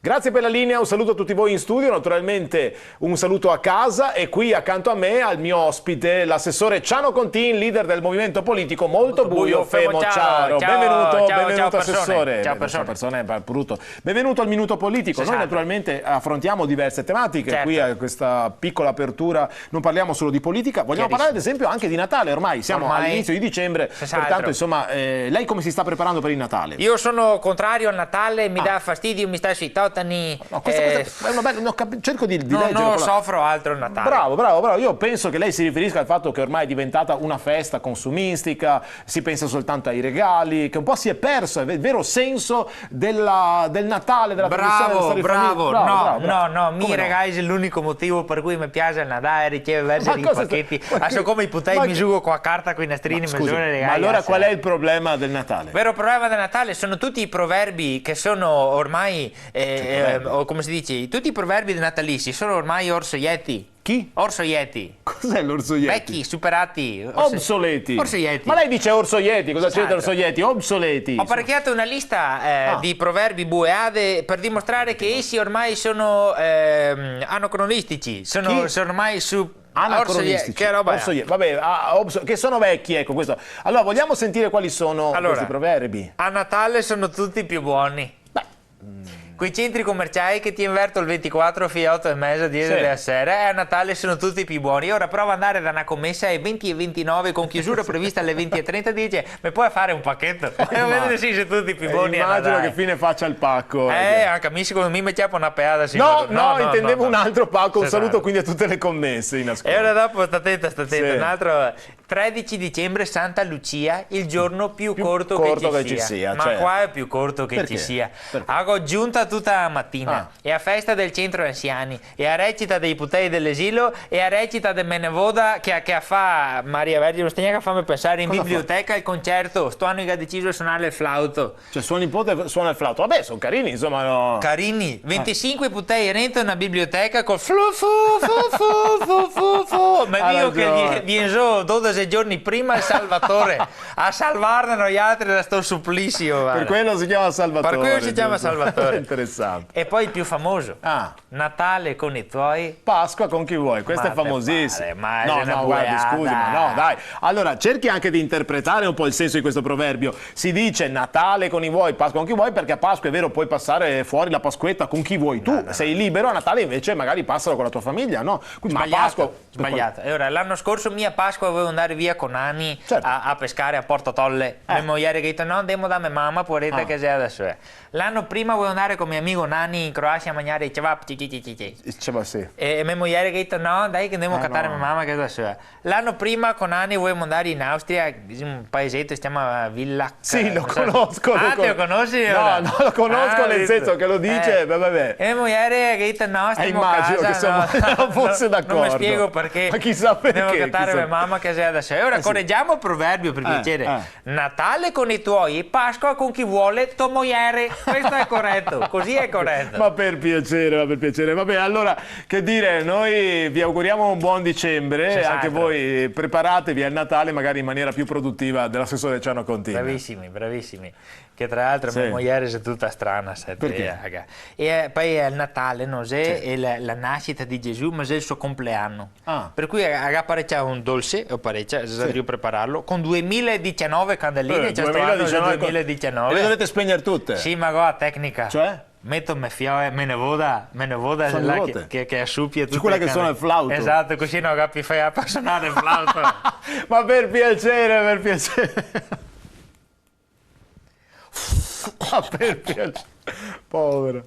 Grazie per la linea, un saluto a tutti voi in studio, naturalmente un saluto a casa e qui accanto a me al mio ospite l'assessore Ciano Contin, leader del movimento politico Molto Buio Femo-Ciaro. Benvenuto assessore. Ciao persone. Benvenuto al Minuto Politico. Noi Esatto. naturalmente affrontiamo diverse tematiche, Certo. qui a questa piccola apertura non parliamo solo di politica, vogliamo parlare ad esempio anche di Natale, ormai siamo all'inizio di dicembre, pertanto insomma lei come si sta preparando per il Natale? Io sono contrario al Natale, mi dà fastidio, mi sta sui totani. No, questa è una bella, cerco di leggere. Non soffro altro il Natale. Bravo. Io penso che lei si riferisca al fatto che ormai è diventata una festa consumistica, si pensa soltanto ai regali, che un po' si è perso il vero senso del Natale, della tradizione. Bravo. No, mi regali è l'unico motivo per cui mi piace il Natale, ricevere i pacchetti. Adesso come i potei mi giugo con la carta con i nastrini, ma allora qual è il problema del Natale? Il vero problema del Natale sono tutti i proverbi che sono ormai, o come si dice, tutti i proverbi natalizi sono ormai orsoietti. Chi? Orso Yeti. Cos'è l'orso Yeti? Vecchi, superati. Obsoleti. Orso Yeti. Ma lei dice orso Yeti, cosa c'è orso Yeti? Obsoleti. Ho apparecchiato una lista di proverbi bueade per dimostrare che essi ormai sono anacronistici, sono ormai su... Anacronistici. Che roba vabbè, che sono vecchi, ecco questo. Allora, vogliamo sentire quali sono questi proverbi? A Natale sono tutti più buoni. Quei centri commerciali che ti invertono il 24 fino a 8 e mezza, 10 della sera, e a Natale sono tutti più buoni. Ora prova ad andare da una commessa alle 20:29 con chiusura prevista alle 20:30 e dice: mi puoi fare un pacchetto? E vedete se sono tutti più buoni. Immagino che fine faccia il pacco. Anche a me secondo me mi c'è una peada. No, intendevo un altro pacco. Un saluto quindi a tutte le commesse in ascolto. E ora dopo, sta attenta. Un altro 13 dicembre, Santa Lucia, il giorno più corto che ci sia. Ma qua è più corto che ci sia. Ho aggiunto tutta la mattina e a festa del centro anziani e a recita dei putei dell'esilo e a recita del Menevoda che fa Maria Vergine Stegna, che fammi pensare in biblioteca il concerto. Sto anno che ha deciso di suonare il flauto, cioè suo nipote suona il flauto. Vabbè, sono carini, insomma, no. Carini, 25 putei rentano una biblioteca col flu fu ma io che viene giù 12 giorni prima il Salvatore a salvarne gli altri da sto supplizio. Per quello si chiama Salvatore. Per quello si chiama Salvatore. Interessante. E poi il più famoso, Natale con i tuoi, Pasqua con chi vuoi. Questo è famosissimo. Guardi, scusi, ma no, dai. Allora, cerchi anche di interpretare un po' il senso di questo proverbio. Si dice Natale con i vuoi, Pasqua con chi vuoi, perché a Pasqua è vero, puoi passare fuori la Pasquetta con chi vuoi tu. Sei libero, a Natale invece magari passalo con la tua famiglia, no? Quindi, sbagliato. E ora, l'anno scorso mia Pasqua volevo andare via con Anni a pescare a Porto Tolle. Mia moglie ha detto no, andiamo da mia mamma, poretta che sei adesso. L'anno prima volevo andare con mio amico Nani in Croazia a mangiare i cevap. E mia moglie ha detto no, dai che andiamo a cattare mia mamma che adesso è. L'anno prima con Nani volevo andare in Austria, un paesetto si chiama Villach. Sì, lo conosco. Te lo conosci? No, lo conosco nel senso che lo dice, vabbè. E mia moglie ha detto no, stiamo a casa. Che non fosse d'accordo. Non mi spiego perché. Ma chissà perché. Devo cattare mia mamma che sei adesso. E ora correggiamo il proverbio per piacere. Natale con i tuoi e Pasqua con chi vuole tua moglie. Questo è corretto, così è corretto. Ma per piacere. Vabbè, allora, che dire, noi vi auguriamo un buon dicembre, anche voi preparatevi al Natale magari in maniera più produttiva dell'assessore Ciano Contin. Bravissimi. Che tra l'altro mia moglie è tutta strana. Perché? E poi è il Natale, non è la nascita di Gesù, ma è il suo compleanno. Per cui ha apparecchiato un dolce, devo prepararlo, con 2019 candeline, 2019. Le dovete spegnere tutte? Sì, ma guarda, tecnica. Cioè? Metto me ne voda che asciuppia tutte quella che suona il flauto. Esatto, così non capi fai a suonare il flauto. Ma per piacere. Per piacere. Povero.